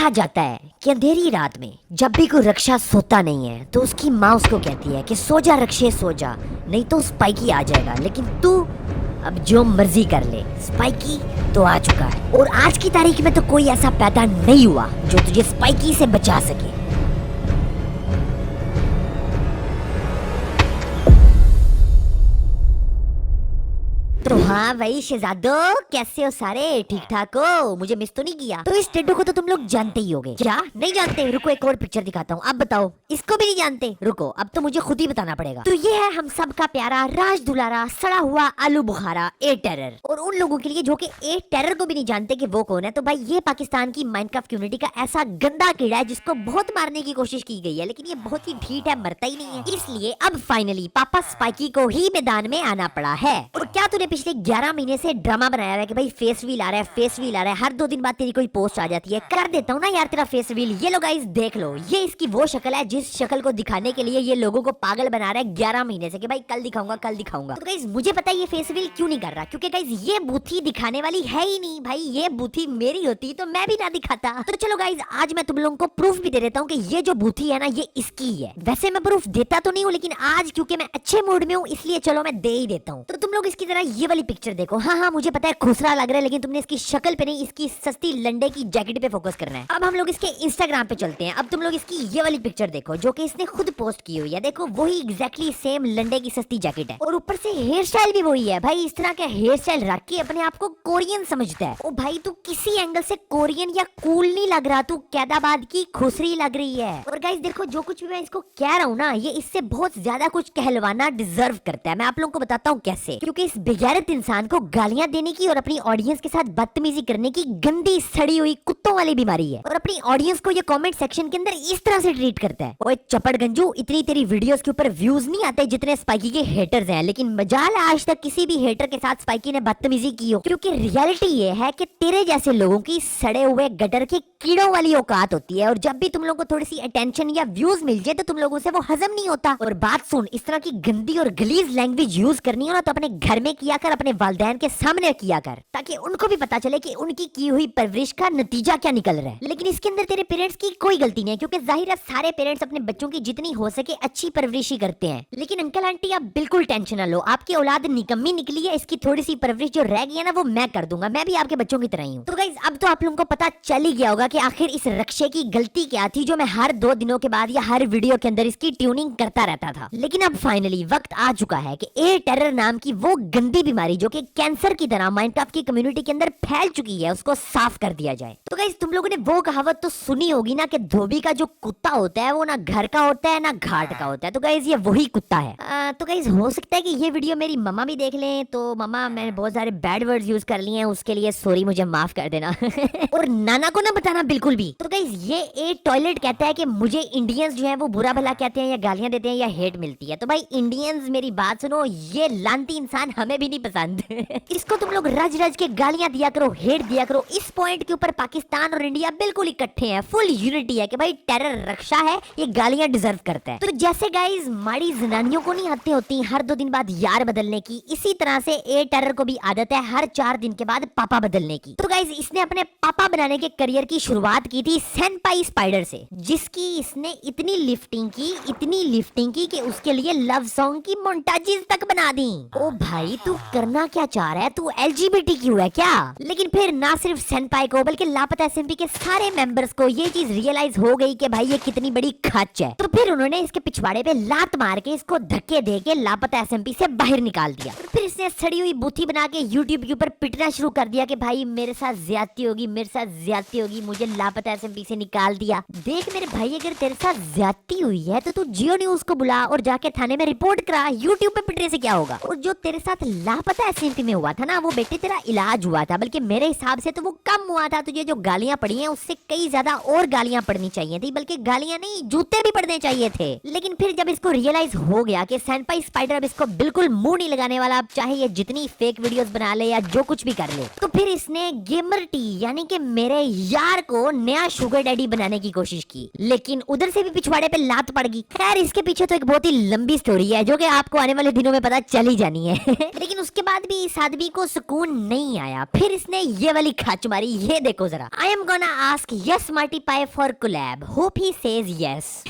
कहा जाता है कि अंधेरी रात में जब भी कोई रक्षा सोता नहीं है तो उसकी माँ उसको कहती है कि सो जा रक्षे सो जा, नहीं तो स्पाइकी आ जाएगा। लेकिन तू अब जो मर्जी कर ले, स्पाइकी तो आ चुका है और आज की तारीख में तो कोई ऐसा पैदा नहीं हुआ जो तुझे स्पाइकी से बचा सके। तो हाँ भाई शहजादो, कैसे हो सारे? ठीक ठाक हो? मुझे मिस तो नहीं किया? तो इस टेड्डो को तो तुम लोग जानते ही होगे। क्या नहीं जानते? रुको एक और पिक्चर दिखाता हूँ। अब बताओ, इसको भी नहीं जानते? रुको अब तो मुझे खुद ही बताना पड़ेगा। तो ये है हम सब का प्यारा राज दुलारा सड़ा हुआ आलू बुखारा ए टेरर। और उन लोगों के लिए जो कि ए टेरर को भी नहीं जानते कि वो कौन है, तो भाई ये पाकिस्तान की माइनक्राफ्ट कम्युनिटी का ऐसा गंदा कीड़ा है जिसको बहुत मारने की कोशिश की गई है, लेकिन ये बहुत ही ढीठ है, मरता ही नहीं है। इसलिए अब फाइनली पापा स्पाइकी को ही मैदान में आना पड़ा है। और क्या तूने पिछले 11 महीने से ड्रामा बनाया है कि भाई फेस व्हील आ रहा है, फेस व्हील आ रहा है, हर 2 दिन बाद तेरी कोई पोस्ट आ जाती है, कर देता हूँ ना यार तेरा फेस व्हील। ये लो गाइस देख लो, ये इसकी वो शक्ल है जिस शक्ल को दिखाने के लिए ये लोगों को पागल बना रहा है 11 महीने से कि भाई कल दिखाऊंगा कल दिखाऊंगा। तो गाइस मुझे पता है ये फेस व्हील क्यों नहीं कर रहा, क्योंकि गाइस ये बूथी दिखाने वाली है ही नहीं। भाई ये बूथी मेरी होती तो मैं भी ना दिखाता। तो चलो गाइस आज मैं तुम लोगों को प्रूफ भी दे देता हूँ कि ये जो बूथी है ना ये इसकी ही है। वैसे मैं प्रूफ देता तो नहीं हूँ, लेकिन आज क्योंकि मैं अच्छे मूड में हूँ इसलिए चलो मैं दे ही देता हूँ। तो तुम लोग इसकी तरह ये वाली पिक्चर देखो। हाँ मुझे पता है खुसरा लग रहा है, लेकिन तुमने इसकी शक्ल पे नहीं इसकी सस्ती लंडे की जैकेट पे फोकस करना है। अब हम लोग इसके इंस्टाग्राम पे चलते हैं। अब तुम लोग इसकी ये वाली पिक्चर देखो जो कि इसने खुद पोस्ट की हुई है। देखो वही एग्जैक्टली सेम लंडे की सस्ती जैकेट है और ऊपर से हेयर स्टाइल भी वही है। भाई इस तरह का हेयर स्टाइल रख के अपने आप को कोरियन समझता है। ओ भाई तू किसी एंगल से कोरियन या कूल नहीं लग रहा, तू कैदाबाद की खुसरी लग रही है। और गाइस देखो जो कुछ भी मैं इसको कह रहा हूँ ना ये इससे बहुत ज्यादा कुछ कहलवाना डिजर्व करता है। मैं आप लोगों को बताता हूँ कैसे। क्योंकि इस बेगैरत इंसान को गालियां देने की और अपनी ऑडियंस के साथ बदतमीजी करने की गंदी सड़ी हुई कुत्तों वाली बीमारी है। और अपनी ऑडियंस को ये कमेंट सेक्शन के अंदर इस तरह से ट्रीट करता है। ओए चपड़ गंजू, इतनी तेरी वीडियोस के ऊपर व्यूज नहीं आते जितने स्पाइकी के हेटर्स हैं, लेकिन मजाल आज तक किसी भी हेटर के साथ स्पाइकी ने बदतमीजी की हो। क्योंकि रियलिटी ये है कि तेरे जैसे लोगों की सड़े हुए गटर के कीड़ों वाली औकात होती है और जब भी तुम लोगों को थोड़ी सी अटेंशन या व्यूज मिल जाए तो तुम लोगों से वो हजम नहीं होता। और बात सुन, इस तरह की गंदी और गलीज लैंग्वेज यूज करनी हो ना तो अपने घर में किया कर, अपने वालिदैन के सामने किया कर, ताकि उनको भी पता चले कि उनकी की हुई परवरिश का नतीजा क्या निकल रहा है। लेकिन इसके अंदर तेरे पेरेंट्स की कोई गलती नहीं है, क्योंकि जाहिर है सारे पेरेंट्स अपने बच्चों की जितनी हो सके अच्छी परवरिश ही करते हैं। लेकिन अंकल आंटी आप बिल्कुल टेंशन ना लो, आपकी औलाद निकम्मी निकली है, इसकी थोड़ी सी परवरिश जो रह गई है ना वो मैं कर दूंगा। मैं भी आपके बच्चों की तरह ही हूँ। तो गाइस अब तो आप लोगों को पता चल ही गया होगा कि आखिर इस रक्षे की गलती क्या थी जो मैं हर 2 दिनों के बाद या हर वीडियो के अंदर इसकी ट्यूनिंग करता रहता था। लेकिन अब फाइनली वक्त आ चुका है कि ए टेरर नाम की वो गंदी बीमारी जो कि कैंसर की तरह माइनक्राफ्ट की कम्युनिटी के अंदर फैल चुकी है उसको साफ कर दिया जाए। तो गाइस तुम लोगों ने वो कहावत तो सुनी होगी ना कि धोबी का जो कुत्ता होता है वो ना घर का होता है ना घाट का होता है। तो गाइस ये वही कुत्ता है। तो गाइस हो सकता है कि ये वीडियो मेरी मम्मा भी देख लें, तो मम्मा मैंने बहुत सारे बैड वर्ड्स यूज कर लिए हैं, उसके लिए सॉरी, मुझे माफ कर देना। और नाना को ना बताना बिल्कुल भी। तो गाइस ये ए टॉयलेट कहता है कि मुझे इंडियंस जो है वो बुरा भला कहते हैं या गालियां देते हैं या हेट मिलती है। तो भाई इंडियंस मेरी बात सुनो, ये लानती इंसान हमें भी नहीं पसंद। इसको तुम लोग रज रज के गालियां दिया करो, हेट दिया करो। इस पॉइंट के ऊपर पाकिस्तान और इंडिया बिल्कुल इकट्ठे हैं, फुल यूनिटी है कि भाई टेरर रक्षा है, ये गालियां डिजर्व करता है। तो जैसे गाइस माड़ी जनानियों को नहीं आदतें होती हर 2 दिन बाद यार बदलने की, इसी तरह से ए टेरर को भी आदत है हर 4 दिन के बाद पापा बदलने की। तो गाइस इसने अपने पापा बनाने के करियर की शुरुआत की थी सेनपाई स्पाइडर से, जिसकी इसने इतनी लिफ्टिंग की कि उसके लिए लव सॉन्ग की मोन्टाजेस तक बना दी। ओ भाई तू करना क्या चाह रहा है? तू LGBTQ है क्या? लेकिन फिर ना सिर्फ सेनपाई को बल्कि लापता SMP के सारे मेंबर्स को ये चीज रियलाइज हो गई कि भाई ये कितनी बड़ी खच है। तो फिर उन्होंने इसके पिछवाड़े पे लात मार के इसको धक्के दे के लापता SMP से बाहर निकाल दिया। फिर इसने सड़ी हुई बूथी बना के YouTube के ऊपर पिटना शुरू कर दिया कि भाई मेरे साथ ज्यादती होगी, मुझे लापता SMP से निकाल दिया। देख मेरे भाई अगर तेरे साथ ज्यादती हुई है तो तू जियो न्यूज को बुला और जाके थाने में रिपोर्ट करा। YouTube पे पिटने से क्या होगा? और जो तेरे साथ लापता SMP में हुआ था ना वो बेटे तेरा इलाज हुआ था, बल्कि मेरे हिसाब से तो वो कम हुआ था। तुझे जो गालियां पड़ी हैं उससे कई ज्यादा और गालियां पड़नी चाहिए थी, बल्कि गालियां नहीं जूते भी पड़ने चाहिए थे। लेकिन फिर जब इसको रियलाइज हो गया कि सेनपाई स्पाइडर अब इसको बिल्कुल मुंह नहीं लगाने वाला, अब चाहे ये जितनी फेक वीडियोस बना ले या जो कुछ भी कर ले, तो फिर इसने गेमर टी यानी कि मेरे यार को नया शुगर डैडी बनाने की कोशिश की। लेकिन उधर से भी पिछवाड़े पे लात पड़ गई। खैर इसके पीछे तो एक बहुत ही लंबी स्टोरी है जो कि आपको आने वाले दिनों में पता चल ही जानी है। लेकिन उसके बाद भी इस आदमी को सुकून नहीं आया। फिर इसने ये वाली खच मारी, ये देखो जरा। I am gonna ask yes Marty पाए for collab, hope he says yes.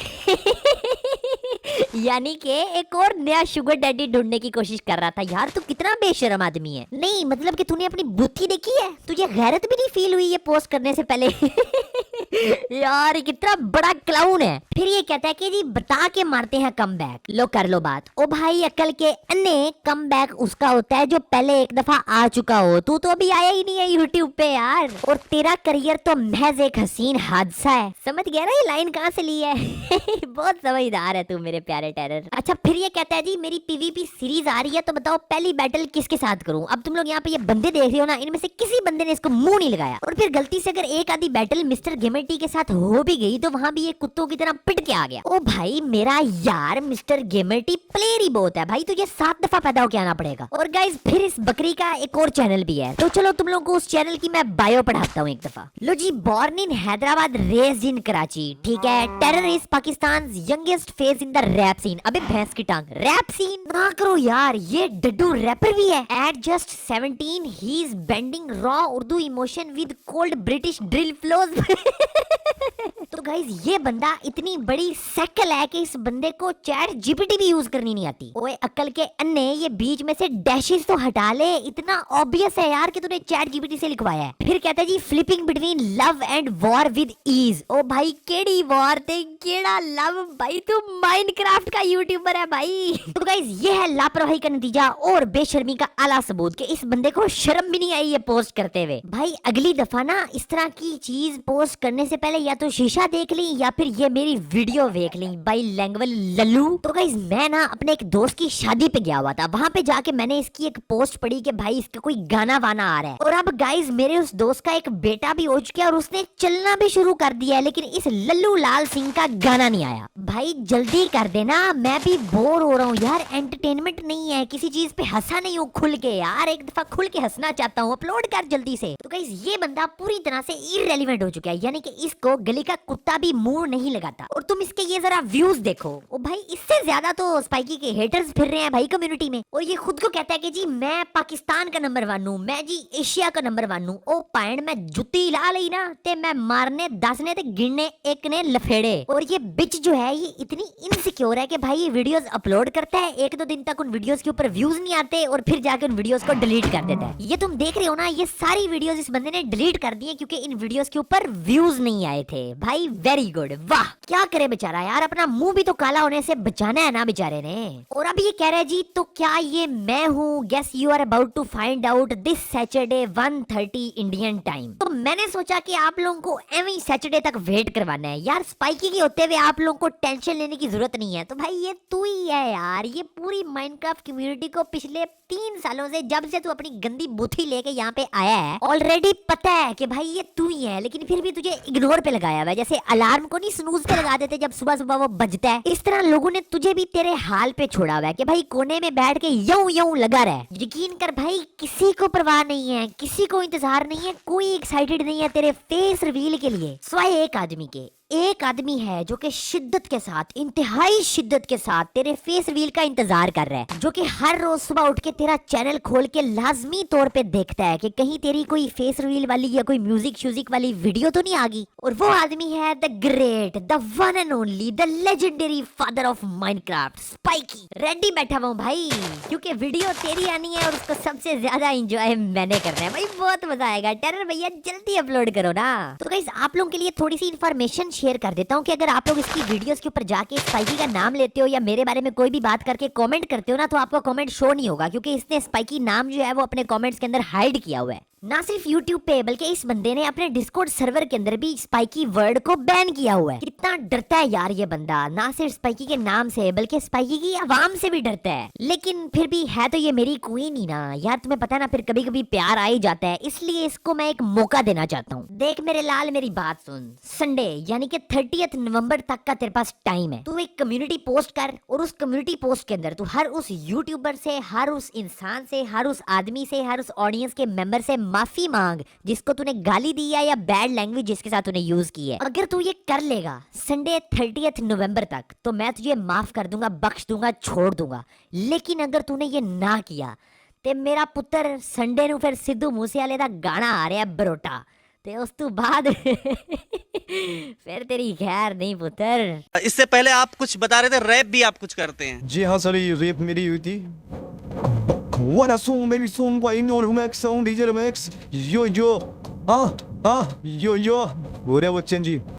यानी कि एक और नया शुगर डैडी ढूंढने की कोशिश कर रहा था। यार तू कितना बेशरम आदमी है। नहीं मतलब कि तूने अपनी बुद्धि देखी है, तुझे गैरत भी नहीं फील हुई ये पोस्ट करने से पहले। यार कितना बड़ा क्लाउन है। फिर ये कहता है कि जी बता के मारते हैं कम बैक, लो कर लो बात। ओ भाई अक्ल के अन्ने, कम बैक उसका होता है जो पहले एक दफा आ चुका हो। तू तो अभी आया ही नहीं है यूट्यूब पे यार, और तेरा करियर तो महज एक हसीन हादसा है। समझ गया ना ये लाइन कहाँ से ली है? बहुत समझदार है तू मेरे प्यारे टेरर। अच्छा फिर ये कहता है जी मेरी पीवीपी सीरीज आ रही है, तो बताओ पहली बैटल किसके साथ करूं। अब तुम लोग यहाँ पे ये बंदे देख रहे हो ना, इनमें से किसी बंदे ने इसको मुंह नहीं लगाया। और फिर गलती से अगर एक आधी बैटल मिस्टर गेमर्टी के साथ हो भी गई तो वहां भी ये कुत्तों की तरह पिट के आ गया। ओ भाई मेरा यार मिस्टर गेमर्टी प्लेयर ही बहुत है भाई, तुझे 7 दफा पैदा होके आना पड़ेगा। और गाइस फिर इस बकरी का एक और चैनल भी है, तो चलो तुम लोगों को उस चैनल की मैं बायो पढ़ाता हूँ एक दफा। लो जी, born in Hyderabad, raised in Karachi, ठीक है। Terror is Pakistan youngest face in the rap scene. अबे भैंस की टांग, रैप सीन ना करो यार, ये डड्डू रैपर भी है। At just 17 he is bending raw Urdu emotion with cold British drill flows. तो गाइस ये बंदा इतनी बड़ी सकल है कि इस बंदे को चैट जीपीटी भी यूज करनी नहीं आती। ओए अक्ल के अन्ने, ये बीच में से डैशेस तो हटा ले, इतना ऑब्वियस है यार कि तूने चैट जीपीटी से लिखवाया है। फिर कहता है जी flipping between love and war with ease. ओ भाई केड़ी वॉर ते केड़ा लव, भाई तू माइनक्राफ्ट का यूट्यूबर है भाई। तो गाइस ये है लापरवाही का नतीजा और बेशर्मी का आला सबूत कि इस बंदे को शर्म भी नहीं आई ये पोस्ट करते हुए। भाई अगली दफा ना इस तरह की चीज पोस्ट करने से पहले या तो शीशा देख ली या फिर ये मेरी वीडियो देख ली। By language Lallu. तो गाइस मैं ना अपने एक दोस्त की शादी पे गया हुआ था, वहां पे जाके मैंने इसकी एक पोस्ट पढ़ी कि भाई इसका कोई गाना वाना आ रहा है। और अब गाइस मेरे उस दोस्त का एक बेटा भी हो चुका है और उसने चलना भी शुरू कर दिया है, लेकिन इस लल्लू लाल सिंह का गाना नहीं आया। भाई जल्दी कर देना, मैं भी बोर हो रहा हूँ यार, एंटरटेनमेंट नहीं है, किसी चीज पे हंसा नहीं हूँ खुल के यार, एक दफा खुल के हंसना चाहता हूँ, अपलोड कर जल्दी से। तो गाइस ये बंदा पूरी तरह से इररेलेवेंट हो चुका है, यानी कि इसको गली का कुत्ता भी मुंह नहीं लगाता। और तुम इसके ये जरा व्यूज देखो, ओ भाई इससे ज्यादा तो स्पाइकी के हेटर्स फिर रहे हैं भाई कम्युनिटी में। और ये खुद को कहता है कि जी मैं पाकिस्तान का नंबर 1 हूँ, मैं जी एशिया का नंबर 1 हूँ। ओ पैंड मैं जुत्ती ला ली ना ते मैं मारने 10 ने ते गिनने 1 ने लफेड़े। और ये बिच जो है ये इतनी इनसिक्योर है कि भाई ये वीडियोस अपलोड करता है, 1-2 दिन तक उन वीडियोस के ऊपर व्यूज नहीं आते और फिर जाके उन वीडियोस को डिलीट कर देता है। ये तुम देख रहे हो ना, ये सारी वीडियोस इस बंदे ने डिलीट कर दी है क्योंकि इन वीडियोस के ऊपर व्यूज नहीं आए थे। भाई वेरी गुड, वाह क्या करे बेचारा यार, अपना मुंह भी तो काला होने से बचाना है ना बेचारे ने। और अब ये कह रहा है जी तो क्या ये मैं हूँ, guess you are about to find out this Saturday 1:30 Indian time. तो मैंने सोचा कि आप लोगों को एवं सैटरडे तक वेट करवाना है यार, स्पाइकी के होते हुए आप लोगों को टेंशन लेने की जरूरत नहीं है। तो भाई ये तू ही है यार, ये पूरी माइनक्राफ्ट कम्युनिटी को पिछले 3 सालों से जब से तू अपनी गंदी बुथी लेके यहाँ पे आया है ऑलरेडी पता है कि भाई ये तू ही है, लेकिन फिर भी तुझे इग्नोर पे लगाया हुआ है। जैसे अलार्म को नहीं स्नूज पे लगा देते जब सुबह सुबह वो बजता है, इस तरह लोगों ने तुझे भी तेरे हाल पे छोड़ा हुआ है कि भाई कोने में बैठ के यूं यूं लगा रहा है। यकीन कर भाई किसी को परवाह नहीं है, किसी को इंतजार नहीं है, कोई एक्साइटेड नहीं है तेरे फेस रिवील के लिए, सिवाय एक आदमी के। एक आदमी है जो कि शिद्दत के साथ, इंतहाई शिद्दत के साथ तेरे फेस रिवील का इंतजार कर रहा है, जो कि हर रोज सुबह उठ के तेरा चैनल खोल के लाजमी तौर पे देखता है कि कहीं तेरी कोई फेस रिवील वाली या कोई म्यूजिक श्यूजिक वाली वीडियो तो नहीं आ गई। और वो आदमी है the great, the one and only, the legendary father of Minecraft, spiky. Ready बैठा हुआ भाई क्योंकि वीडियो तेरी आनी है और उसको सबसे ज्यादा एंजॉय मैंने करना है। भाई बहुत मजा आएगा, टेरर भैया जल्दी अपलोड करो ना। तो गाइस आप लोगों के लिए थोड़ी सी इन्फॉर्मेशन शेयर कर देता हूँ कि अगर आप लोग इसकी वीडियोस के ऊपर जाके स्पाइकी का नाम लेते हो या मेरे बारे में कोई भी बात करके कमेंट करते हो ना, तो आपका कमेंट शो नहीं होगा क्योंकि इसने स्पाइकी नाम जो है वो अपने कमेंट्स के अंदर हाइड किया हुआ है। ना सिर्फ YouTube पे बल्कि इस बंदे ने अपने डिस्कॉर्ड सर्वर के अंदर भी स्पाइकी वर्ड को बैन किया हुआ है। कितना डरता है यार ये बंदा, ना सिर्फ स्पाइकी के नाम से बल्कि स्पाइकी की आवाम से भी डरता है। लेकिन फिर भी है तो ये मेरी क्वीन ही ना यार, तुम्हें पता है ना फिर कभी कभी प्यार आ ही जाता है, इसलिए इसको मैं एक मौका देना चाहता हूँ। देख मेरे लाल मेरी बात सुन, संडे यानी कि 30 नवंबर तक का तेरे पास टाइम है। तू एक कम्युनिटी पोस्ट कर और उस कम्युनिटी पोस्ट के अंदर तू हर उस यूट्यूबर से, हर उस इंसान से, हर उस आदमी से, हर उस ऑडियंस के मेंबर से माफी मांग जिसको तूने गाली दी है या बैड लैंग्वेज जिसके साथ तूने यूज की है। अगर तू ये कर लेगा संडे 30 नवंबर तक तो मैं तुझे माफ कर दूंगा, बख्श दूंगा, छोड़ दूंगा। लेकिन अगर तूने ये ना किया ते मेरा पुत्र संडे नु फिर सिद्धू मूसेवाले दा गाना आ रहा है बरोटा, ते उस तू बाद फिर तेरी खैर नहीं पुत्र। इससे पहले आप कुछ बता रहे थे, रैप भी आप कुछ करते हैं। जी हाँ सर, ये रेप मेरी हुई थी। What a song, baby song, why not Max song, DJ Max, yo yo, yo yo, what a change.